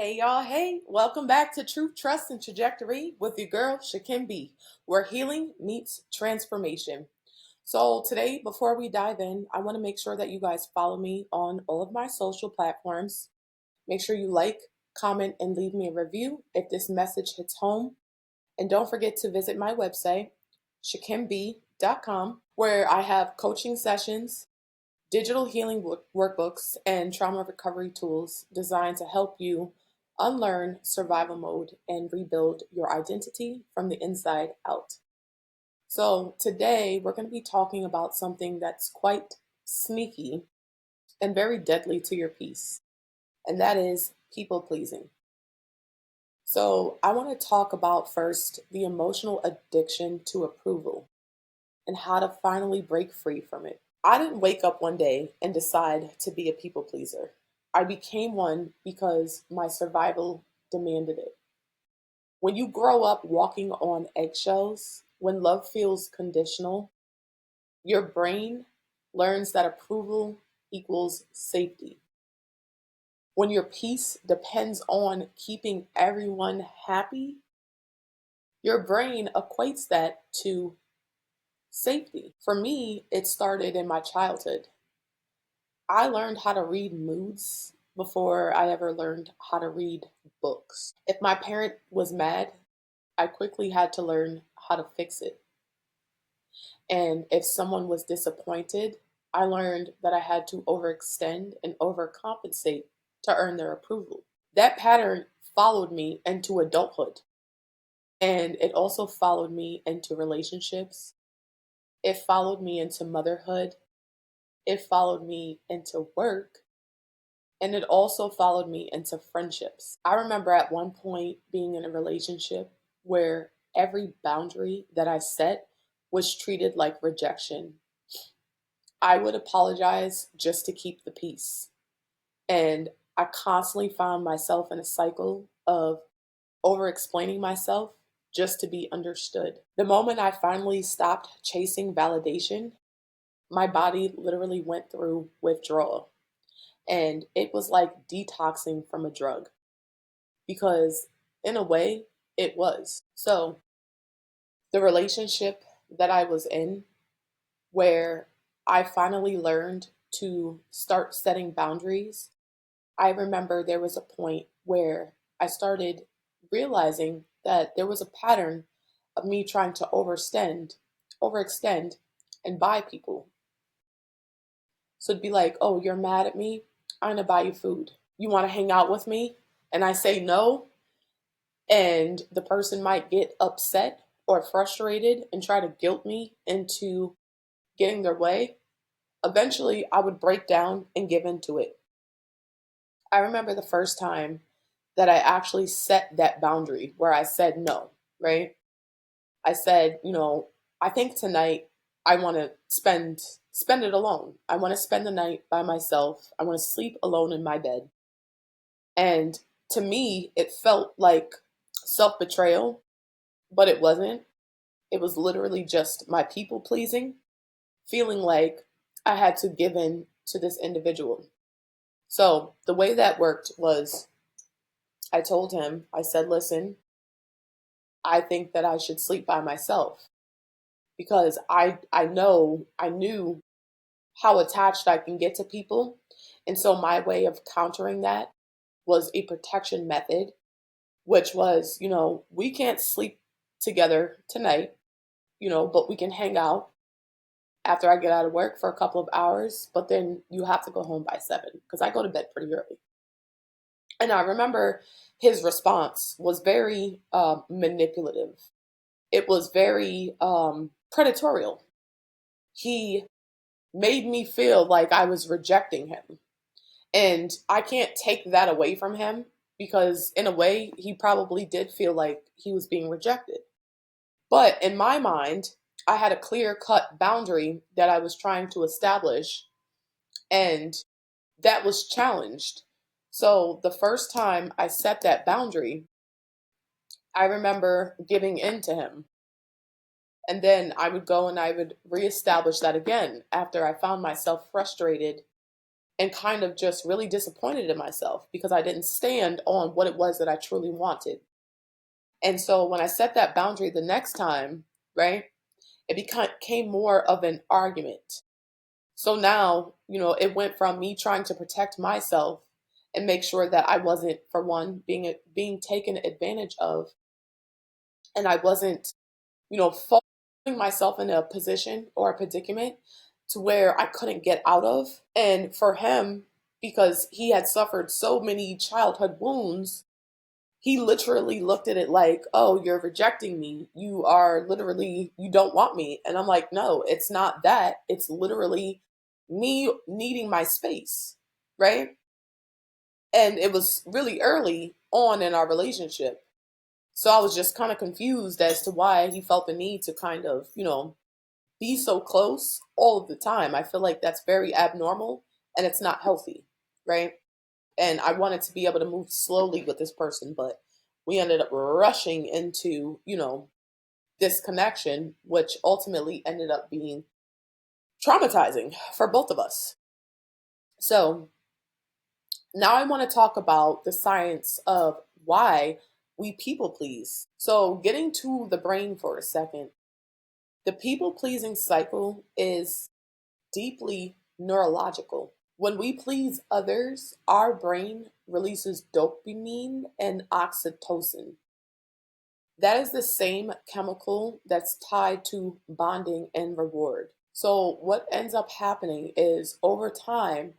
Hey y'all, hey, welcome back to Truth, Trust, and Trajectory with your girl, Shaquem Bee, where healing meets transformation. So, today, before we dive in, I want to make sure that you guys follow me on all of my social platforms. Make sure you like, comment, and leave me a review if this message hits home. And don't forget to visit my website, shakembee.com, where I have coaching sessions, digital healing workbooks, and trauma recovery tools designed to help you unlearn survival mode and rebuild your identity from the inside out. So, today we're going to be talking about something that's quite sneaky and very deadly to your peace, and that is people pleasing. So, I want to talk about first the emotional addiction to approval and how to finally break free from it. I didn't wake up one day and decide to be a people pleaser. I became one because my survival demanded it. When you grow up walking on eggshells, when love feels conditional, your brain learns that approval equals safety. When your peace depends on keeping everyone happy, your brain equates that to safety. For me, it started in my childhood. I learned how to read moods before I ever learned how to read books. If my parent was mad, I quickly had to learn how to fix it. And if someone was disappointed, I learned that I had to overextend and overcompensate to earn their approval. That pattern followed me into adulthood, and it also followed me into relationships. It followed me into motherhood. It followed me into work. And it also followed me into friendships. I remember at one point being in a relationship where every boundary that I set was treated like rejection. I would apologize just to keep the peace. And I constantly found myself in a cycle of over explaining myself just to be understood. The moment I finally stopped chasing validation, my body literally went through withdrawal. And it was like detoxing from a drug because, in a way, it was. So, the relationship that I was in, where I finally learned to start setting boundaries, I remember there was a point where I started realizing that there was a pattern of me trying to overextend, and buy people. So it'd be like, oh, you're mad at me? I'm gonna buy you food. You wanna hang out with me? And I say no, and the person might get upset or frustrated and try to guilt me into getting their way. Eventually, I would break down and give into it. I remember the first time that I actually set that boundary where I said no, right? I said, I think tonight I want to spend it alone. I want to spend the night by myself. I want to sleep alone in my bed. And to me, it felt like self-betrayal, but it wasn't. It was literally just my people pleasing, feeling like I had to give in to this individual. So the way that worked was I told him, I said, listen, I think that I should sleep by myself because I knew how attached I can get to people. And so my way of countering that was a protection method, which was, we can't sleep together tonight, but we can hang out after I get out of work for a couple of hours, but then you have to go home by 7 because I go to bed pretty early. And I remember his response was very manipulative. It was very predatorial. He made me feel like I was rejecting him. And I can't take that away from him because, in a way, he probably did feel like he was being rejected. But in my mind, I had a clear cut boundary that I was trying to establish, and that was challenged. So the first time I set that boundary, I remember giving in to him. And then I would go and I would reestablish that again after I found myself frustrated and kind of just really disappointed in myself because I didn't stand on what it was that I truly wanted. And so when I set that boundary the next time, right, it became more of an argument. So now, it went from me trying to protect myself and make sure that I wasn't, for one, being taken advantage of, and I wasn't, folding myself in a position or a predicament to where I couldn't get out of. And for him, because he had suffered so many childhood wounds, he literally looked at it like, oh, you're rejecting me. You don't want me. And I'm like, no, it's not that. It's literally me needing my space. Right. And it was really early on in our relationship. So I was just kind of confused as to why he felt the need to kind of, be so close all of the time. I feel like that's very abnormal and it's not healthy. Right. And I wanted to be able to move slowly with this person, but we ended up rushing into, this connection, which ultimately ended up being traumatizing for both of us. So now I want to talk about the science of why we people please. So, getting to the brain for a second, the people pleasing cycle is deeply neurological. When we please others, our brain releases dopamine and oxytocin. That is the same chemical that's tied to bonding and reward. So, what ends up happening is over time,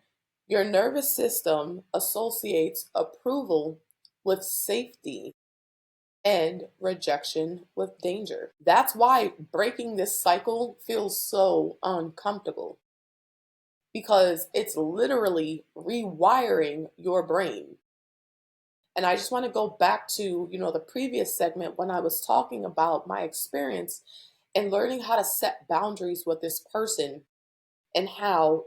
your nervous system associates approval with safety and rejection with danger. That's why breaking this cycle feels so uncomfortable because it's literally rewiring your brain. And I just want to go back to, the previous segment when I was talking about my experience and learning how to set boundaries with this person and how,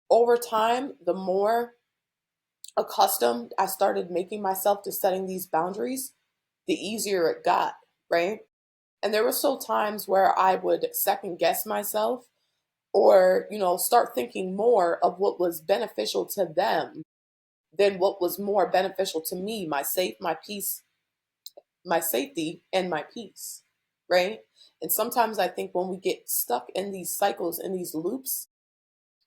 over time, the more accustomed I started making myself to setting these boundaries, the easier it got, right? And there were so times where I would second guess myself or, start thinking more of what was beneficial to them than what was more beneficial to me, my peace, my safety, and my peace, right? And sometimes I think when we get stuck in these cycles and these loops,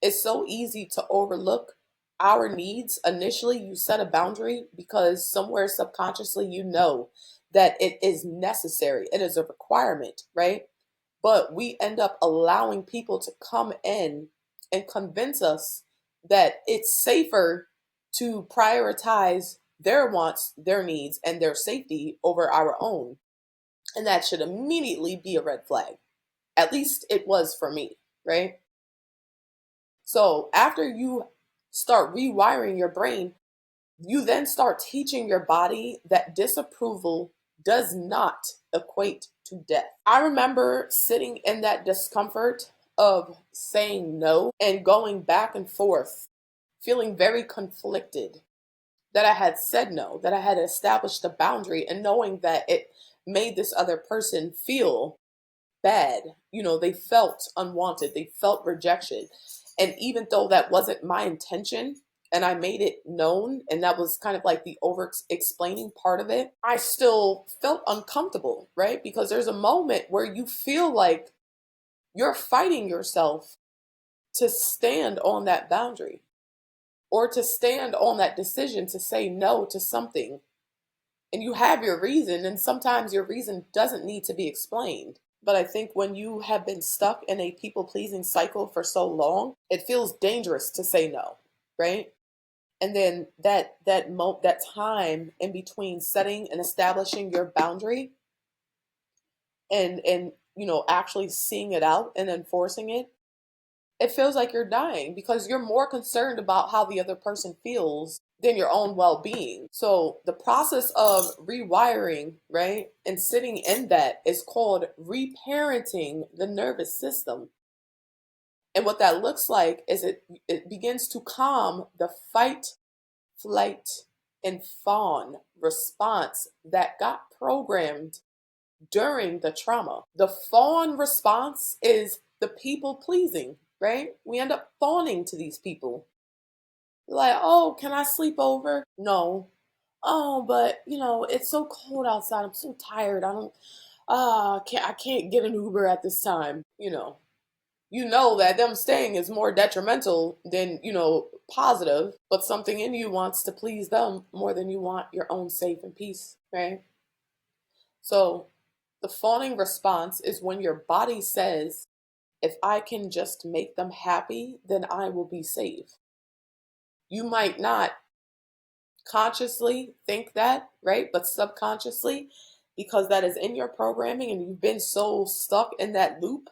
it's so easy to overlook our needs. Initially, you set a boundary because somewhere subconsciously you know that it is necessary, it is a requirement, right? But we end up allowing people to come in and convince us that it's safer to prioritize their wants, their needs, and their safety over our own. And that should immediately be a red flag. At least it was for me, right? So after you start rewiring your brain, you then start teaching your body that disapproval does not equate to death. I remember sitting in that discomfort of saying no and going back and forth, feeling very conflicted that I had said no, that I had established a boundary, and knowing that it made this other person feel bad. They felt unwanted, they felt rejection. And even though that wasn't my intention, and I made it known, and that was kind of like the over explaining part of it, I still felt uncomfortable, right? Because there's a moment where you feel like you're fighting yourself to stand on that boundary or to stand on that decision to say no to something. And you have your reason, and sometimes your reason doesn't need to be explained. But I think when you have been stuck in a people pleasing cycle for so long, it feels dangerous to say no, right? And then that time in between setting and establishing your boundary and actually seeing it out and enforcing it, it feels like you're dying because you're more concerned about how the other person feels than your own well-being. So the process of rewiring, right, and sitting in that is called reparenting the nervous system. And what that looks like is it begins to calm the fight, flight, and fawn response that got programmed during the trauma. The fawn response is the people pleasing, right? We end up fawning to these people. Like, oh, can I sleep over? No. Oh, but it's so cold outside. I'm so tired. I don't I can't get an Uber at this time. You know that them staying is more detrimental than, positive, but something in you wants to please them more than you want your own safe and peace, right? So the fawning response is when your body says, if I can just make them happy, then I will be safe. You might not consciously think that, right? But subconsciously, because that is in your programming and you've been so stuck in that loop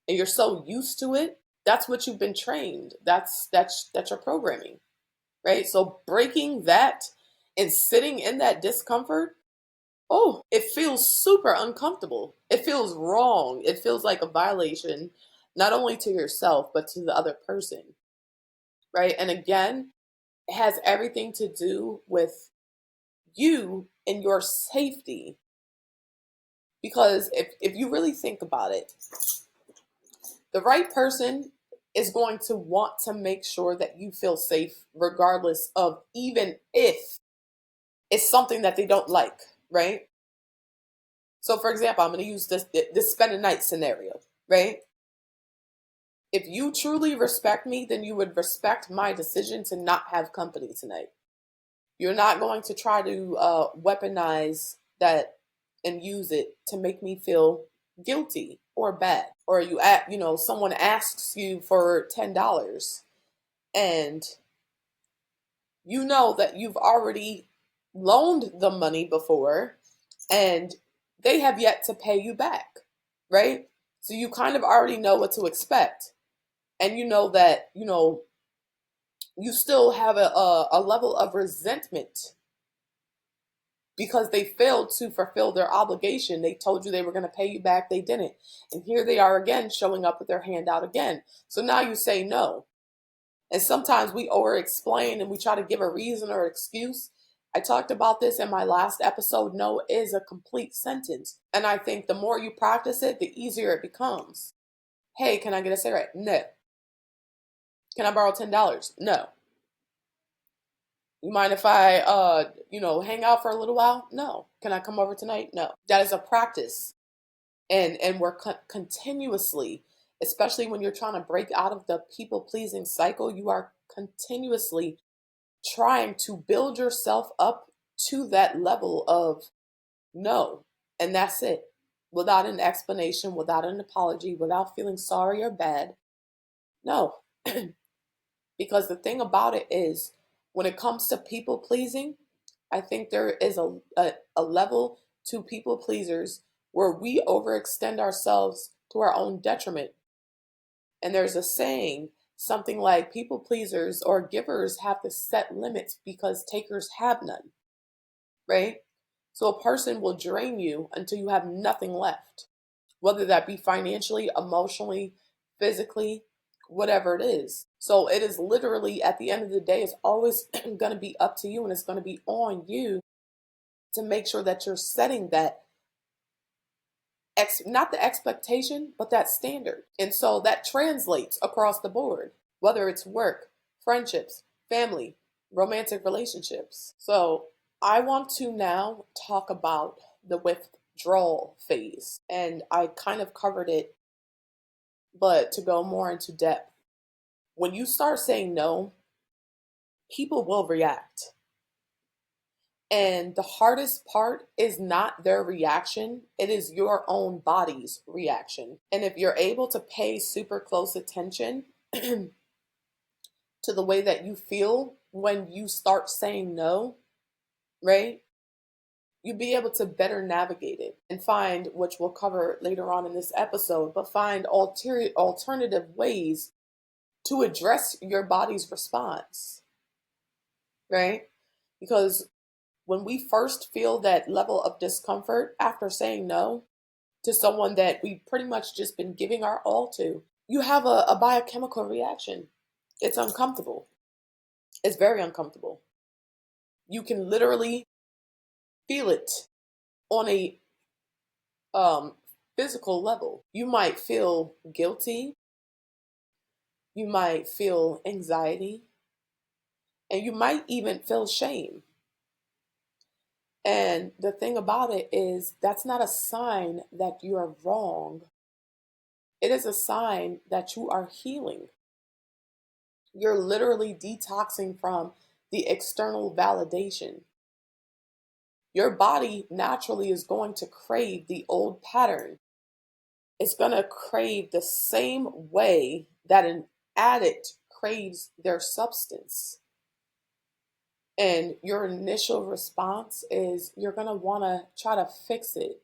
and you're so used to it, that's what you've been trained. That's your programming, right? So breaking that and sitting in that discomfort, oh, it feels super uncomfortable. It feels wrong. It feels like a violation, not only to yourself, but to the other person, right? And again, it has everything to do with you and your safety. Because if you really think about it, the right person is going to want to make sure that you feel safe, regardless of even if it's something that they don't like, right? So, for example, I'm going to use this spend a night scenario, right? If you truly respect me, then you would respect my decision to not have company tonight. You're not going to try to weaponize that and use it to make me feel guilty or bad. Or someone asks you for $10 and you know that you've already loaned the money before and they have yet to pay you back, right? So you kind of already know what to expect. And you know that, you still have a level of resentment because they failed to fulfill their obligation. They told you they were going to pay you back, they didn't. And here they are again, showing up with their hand out again. So now you say no. And sometimes we over explain and we try to give a reason or excuse. I talked about this in my last episode. No is a complete sentence. And I think the more you practice it, the easier it becomes. Hey, can I get a cigarette? No. Can I borrow $10? No. You mind if I, hang out for a little while? No. Can I come over tonight? No. That is a practice. And we're continuously, especially when you're trying to break out of the people pleasing cycle, you are continuously trying to build yourself up to that level of no. And that's it. Without an explanation, without an apology, without feeling sorry or bad. No. Because the thing about it is, when it comes to people pleasing, I think there is a level to people pleasers where we overextend ourselves to our own detriment. And there's a saying, something like people pleasers or givers have to set limits because takers have none, right? So a person will drain you until you have nothing left, whether that be financially, emotionally, physically, whatever it is. So it is literally, at the end of the day, it's always going to be up to you and it's going to be on you to make sure that you're setting that not the expectation, but that standard. And so that translates across the board, whether it's work, friendships, family, romantic relationships. So I want to now talk about the withdrawal phase. And I kind of covered it, but to go more into depth, when you start saying no, people will react. And the hardest part is not their reaction, it is your own body's reaction. And if you're able to pay super close attention to the way that you feel when you start saying no, right? You'll be able to better navigate it and find, which we'll cover later on in this episode, but find alternative ways to address your body's response, right? Because when we first feel that level of discomfort after saying no to someone that we've pretty much just been giving our all to, you have a biochemical reaction. It's uncomfortable. It's very uncomfortable. You can literally feel it on a um, physical level. You might feel guilty. You might feel anxiety. And you might even feel shame. And the thing about it is, that's not a sign that you are wrong. It is a sign that you are healing. You're literally detoxing from the external validation. Your body naturally is going to crave the old pattern. It's going to crave the same way that an addict craves their substance. And your initial response is you're going to want to try to fix it.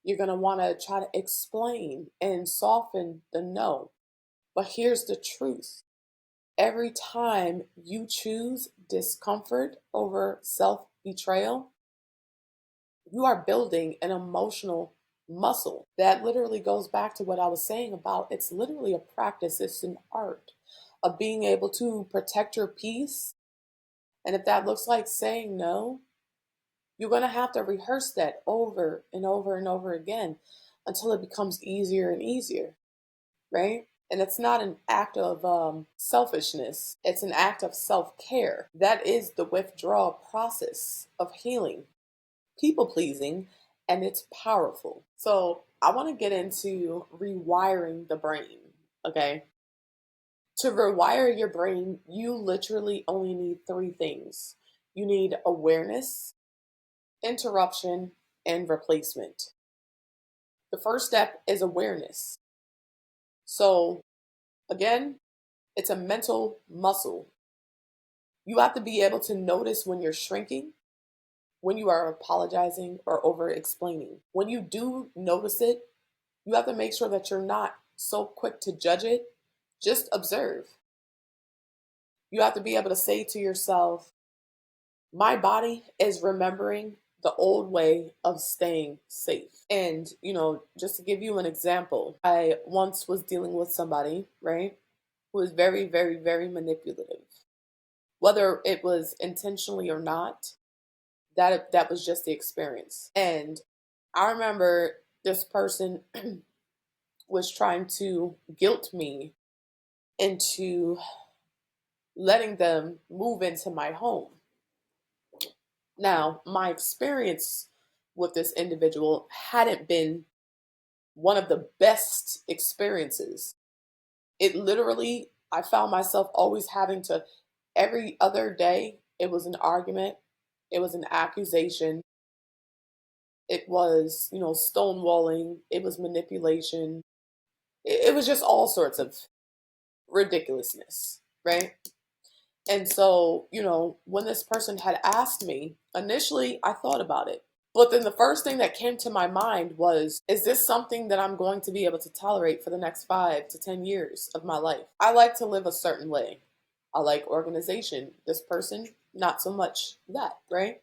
You're going to want to try to explain and soften the no. But here's the truth: every time you choose discomfort over self betrayal, you are building an emotional muscle. That literally goes back to what I was saying about it's literally a practice, it's an art of being able to protect your peace. And if that looks like saying no, you're going to have to rehearse that over and over and over again until it becomes easier and easier, right? And it's not an act of selfishness, it's an act of self care. That is the withdrawal process of healing, people pleasing, and it's powerful. So, I want to get into rewiring the brain, okay? To rewire your brain, you literally only need three things: you need awareness, interruption, and replacement. The first step is awareness. So, again, it's a mental muscle. You have to be able to notice when you're shrinking, when you are apologizing or over explaining. When you do notice it, you have to make sure that you're not so quick to judge it. Just observe. You have to be able to say to yourself, my body is remembering the old way of staying safe. And, just to give you an example, I once was dealing with somebody, right, who was very, very, very manipulative. Whether it was intentionally or not, that was just the experience. And I remember this person was trying to guilt me into letting them move into my home. Now, my experience with this individual hadn't been one of the best experiences. It literally, I found myself always having to, every other day, it was an argument, it was an accusation, it was, stonewalling, it was manipulation, it was just all sorts of ridiculousness, right? And so, when this person had asked me, initially I thought about it. But then the first thing that came to my mind was, is this something that I'm going to be able to tolerate for the next 5 to 10 years of my life? I like to live a certain way. I like organization. This person, not so much that, right?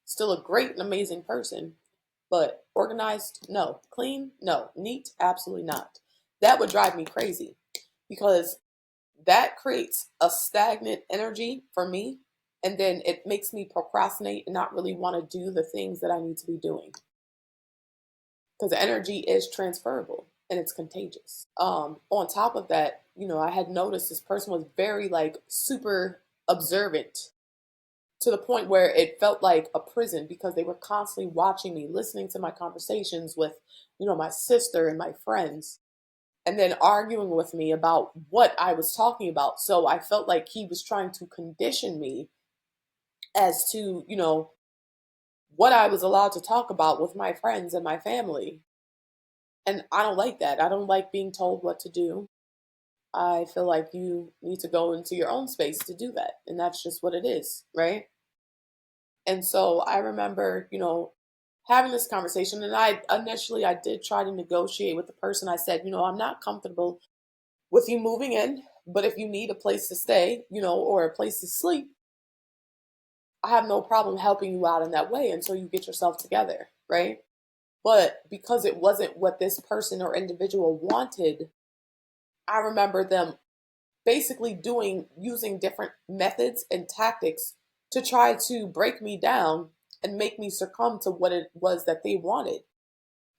Still a great and amazing person, but organized, no. Clean, no. Neat, absolutely not. That would drive me crazy because that creates a stagnant energy for me. And then it makes me procrastinate and not really want to do the things that I need to be doing. Because energy is transferable and it's contagious. On top of that, I had noticed this person was very like super observant to the point where it felt like a prison because they were constantly watching me, listening to my conversations with, my sister and my friends, and then arguing with me about what I was talking about. So I felt like he was trying to condition me as to, what I was allowed to talk about with my friends and my family. And I don't like that. I don't like being told what to do. I feel like you need to go into your own space to do that. And that's just what it is, right? And so I remember, having this conversation. And I did try to negotiate with the person. I said, I'm not comfortable with you moving in, but if you need a place to stay, or a place to sleep, I have no problem helping you out in that way until you get yourself together, right? But because it wasn't what this person or individual wanted, I remember them basically using different methods and tactics to try to break me down and make me succumb to what it was that they wanted.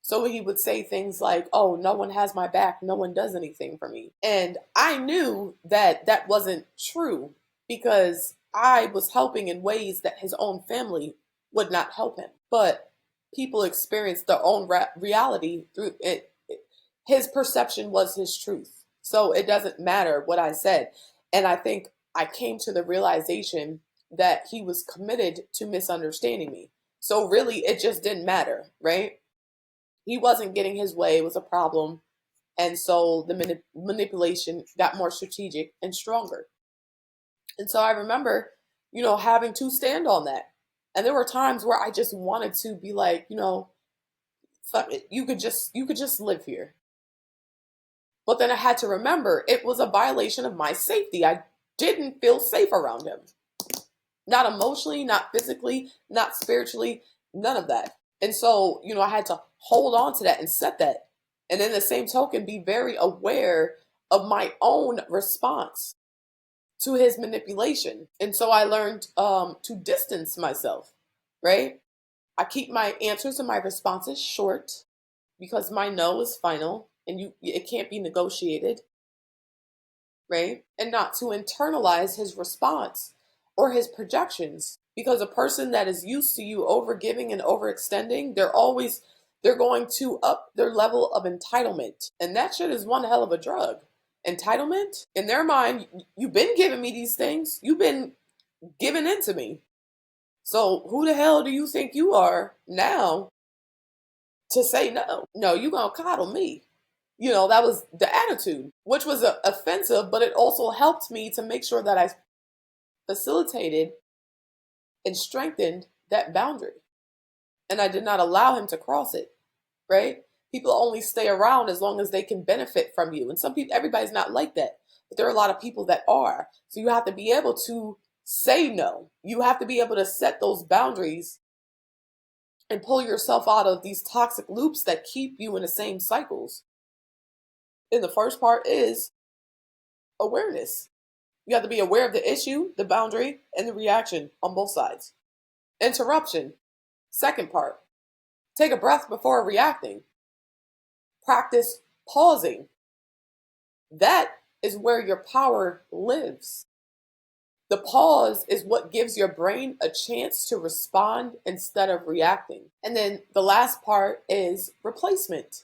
So he would say things like, oh, no one has my back. No one does anything for me. And I knew that that wasn't true because I was helping in ways that his own family would not help him. But people experience their own reality through it. His perception was his truth. So it doesn't matter what I said. And I think I came to the realization that he was committed to misunderstanding me. So really, it just didn't matter, right? He wasn't getting his way, it was a problem. And so the manipulation got more strategic and stronger. And so I remember, having to stand on that. And there were times where I just wanted to be like, fuck it, you could just live here. But then I had to remember it was a violation of my safety. I didn't feel safe around him. Not emotionally, not physically, not spiritually, none of that. And so, I had to hold on to that and set that. And in the same token, be very aware of my own response to his manipulation. And so I learned to distance myself, right? I keep my answers and my responses short because my no is final and it can't be negotiated, right? And not to internalize his response or his projections, because a person that is used to you over giving and overextending, they're going to up their level of entitlement. And that shit is one hell of a drug. Entitlement, in their mind, you've been giving me these things. You've been giving into me. So who the hell do you think you are now to say no? No, you gonna coddle me. That was the attitude, which was offensive, but it also helped me to make sure that I facilitated and strengthened that boundary. And I did not allow him to cross it, right? People only stay around as long as they can benefit from you. And some people, everybody's not like that, but there are a lot of people that are. So you have to be able to say no. You have to be able to set those boundaries and pull yourself out of these toxic loops that keep you in the same cycles. And the first part is awareness. You have to be aware of the issue, the boundary, and the reaction on both sides. Interruption. Second part. Take a breath before reacting. Practice pausing. That is where your power lives. The pause is what gives your brain a chance to respond instead of reacting. And then the last part is replacement.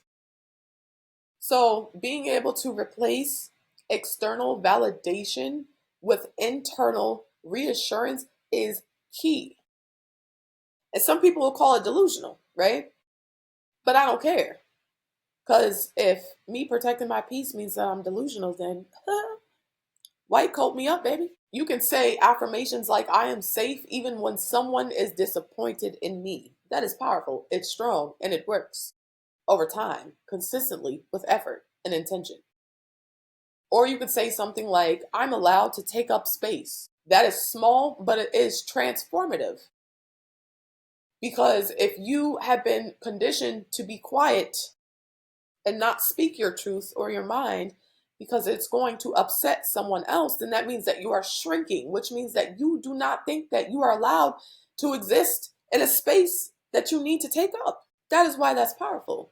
So being able to replace external validation with internal reassurance is key. And some people will call it delusional, right? But I don't care. Because if me protecting my peace means that I'm delusional, then white coat me up, baby. You can say affirmations like, I am safe even when someone is disappointed in me. That is powerful. It's strong and it works over time, consistently, with effort and intention. Or you could say something like, I'm allowed to take up space. That is small, but it is transformative. Because if you have been conditioned to be quiet and not speak your truth or your mind because it's going to upset someone else, then that means that you are shrinking, which means that you do not think that you are allowed to exist in a space that you need to take up. That is why that's powerful.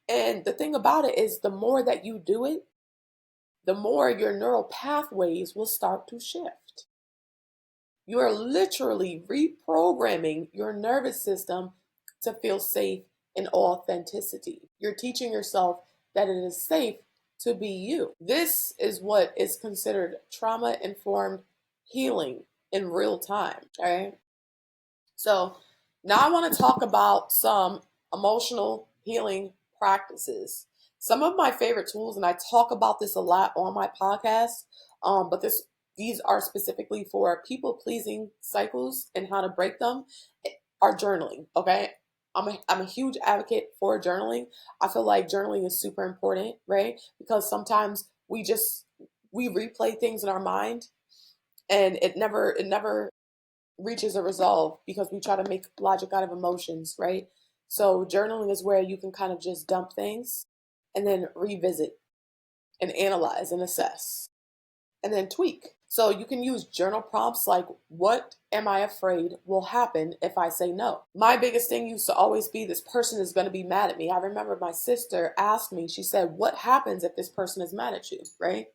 And the thing about it is, the more that you do it, the more your neural pathways will start to shift. You are literally reprogramming your nervous system to feel safe in authenticity. You're teaching yourself that it is safe to be you. This is what is considered trauma-informed healing in real time, right? So now I want to talk about some emotional healing practices. Some of my favorite tools, and I talk about this a lot on my podcast, but these are specifically for people-pleasing cycles and how to break them, are journaling, okay? I'm a huge advocate for journaling. I feel like journaling is super important, right? Because sometimes we replay things in our mind and it never reaches a resolve because we try to make logic out of emotions, right? So journaling is where you can kind of just dump things and then revisit and analyze and assess and then tweak. So you can use journal prompts like, what am I afraid will happen if I say no? My biggest thing used to always be, this person is going to be mad at me. I remember my sister asked me, she said, what happens if this person is mad at you, right?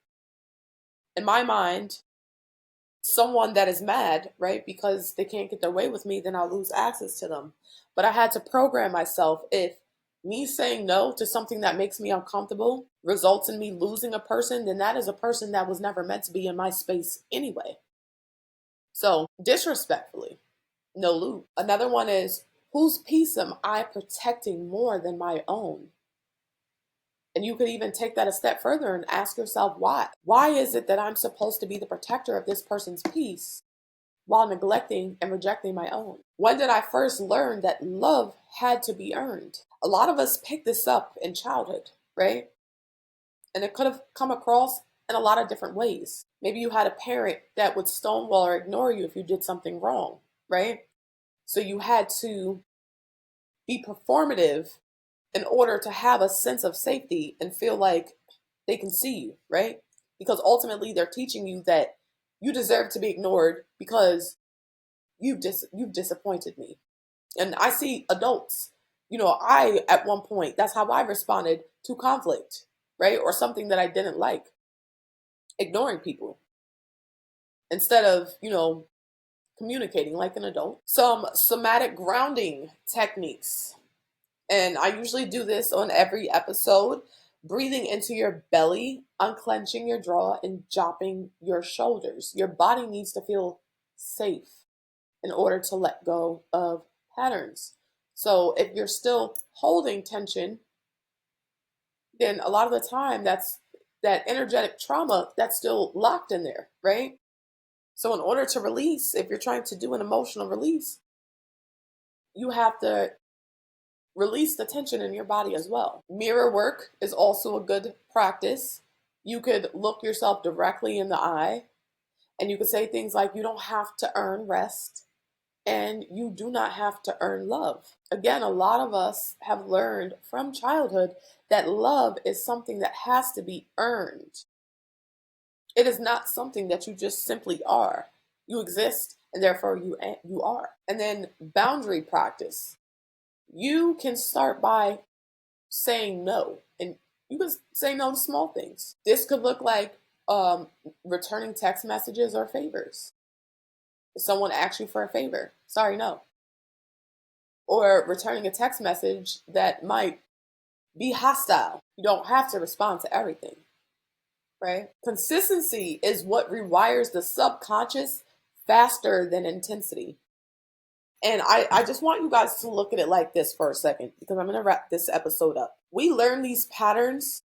In my mind, someone that is mad, right, because they can't get their way with me, then I'll lose access to them. But I had to program myself, if me saying no to something that makes me uncomfortable results in me losing a person, then that is a person that was never meant to be in my space anyway. So, disrespectfully, no loot. Another one is, whose peace am I protecting more than my own? And you could even take that a step further and ask yourself why. Why is it that I'm supposed to be the protector of this person's peace while neglecting and rejecting my own? When did I first learn that love had to be earned? A lot of us pick this up in childhood, right? And it could have come across in a lot of different ways. Maybe you had a parent that would stonewall or ignore you if you did something wrong, right? So you had to be performative in order to have a sense of safety and feel like they can see you, right? Because ultimately they're teaching you that you deserve to be ignored because you've disappointed me. And I see adults, I at one point, that's how I responded to conflict, right? Or something that I didn't like, ignoring people instead of, communicating like an adult. Some somatic grounding techniques. And I usually do this on every episode. Breathing into your belly, unclenching your jaw, and dropping your shoulders. Your body needs to feel safe in order to let go of patterns. So if you're still holding tension, then a lot of the time that's that energetic trauma that's still locked in there, right? So in order to release, if you're trying to do an emotional release, you have to release the tension in your body as well. Mirror work is also a good practice. You could look yourself directly in the eye and you could say things like, you don't have to earn rest and you do not have to earn love. Again, a lot of us have learned from childhood that love is something that has to be earned. It is not something that you just simply are. You exist and therefore you are. And then boundary practice. You can start by saying no, and you can say no to small things. This could look like returning text messages or favors. If someone asks you for a favor, sorry, no. Or returning a text message that might be hostile. You don't have to respond to everything, right? Consistency is what rewires the subconscious faster than intensity. And I just want you guys to look at it like this for a second, because I'm going to wrap this episode up. We learn these patterns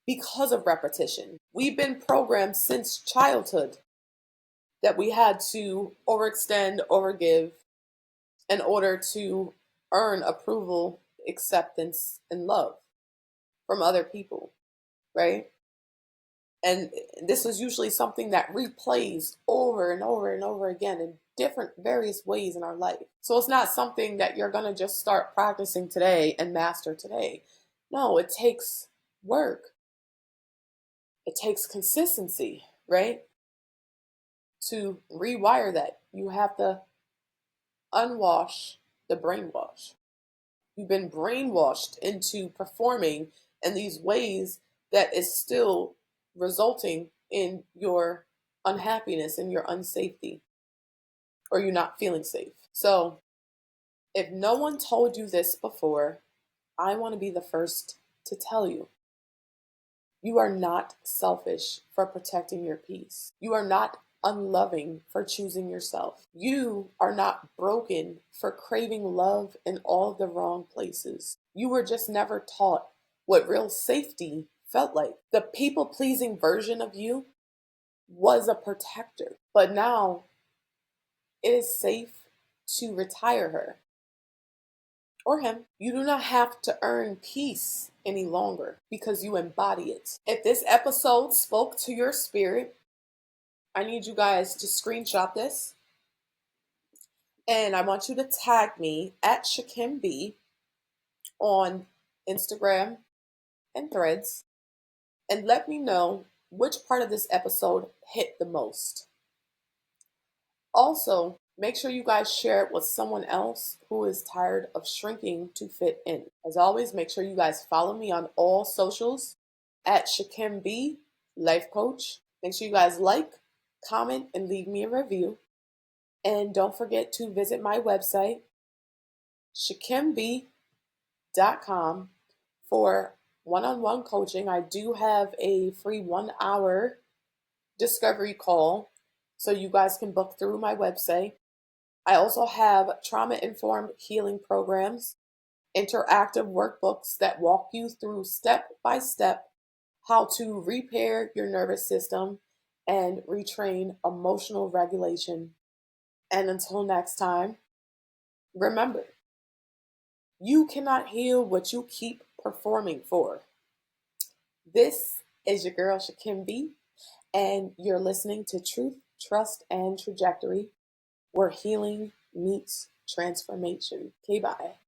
because of repetition. We've been programmed since childhood that we had to overextend, overgive in order to earn approval, acceptance, and love from other people, right? And this is usually something that replays over and over and over again in different various ways in our life. So it's not something that you're going to just start practicing today and master today. No, it takes work. It takes consistency, right? To rewire that, you have to unwash the brainwash. You've been brainwashed into performing in these ways that is still resulting in your unhappiness and your unsafety, or you not feeling safe. So, if no one told you this before, I want to be the first to tell you. You are not selfish for protecting your peace. You are not unloving for choosing yourself. You are not broken for craving love in all the wrong places. You were just never taught what real safety felt like. The people pleasing version of you was a protector, but now it is safe to retire her or him. You do not have to earn peace any longer because you embody it. If this episode spoke to your spirit, I need you guys to screenshot this. And I want you to tag me at Shaquem Bee on Instagram and Threads. And let me know which part of this episode hit the most. Also, make sure you guys share it with someone else who is tired of shrinking to fit in. As always, make sure you guys follow me on all socials at Shaquem Bee, Life Coach. Make sure you guys like, comment, and leave me a review. And don't forget to visit my website, ShakemBee.com, for one-on-one coaching. I do have a free 1 hour discovery call, so you guys can book through my website. I also have trauma-informed healing programs, interactive workbooks that walk you through step by step how to repair your nervous system and retrain emotional regulation. And until next time, remember, you cannot heal what you keep performing for. This is your girl, Shaquem Bee, and you're listening to Truth, Trust, and Trajectory, where healing meets transformation. Okay, bye.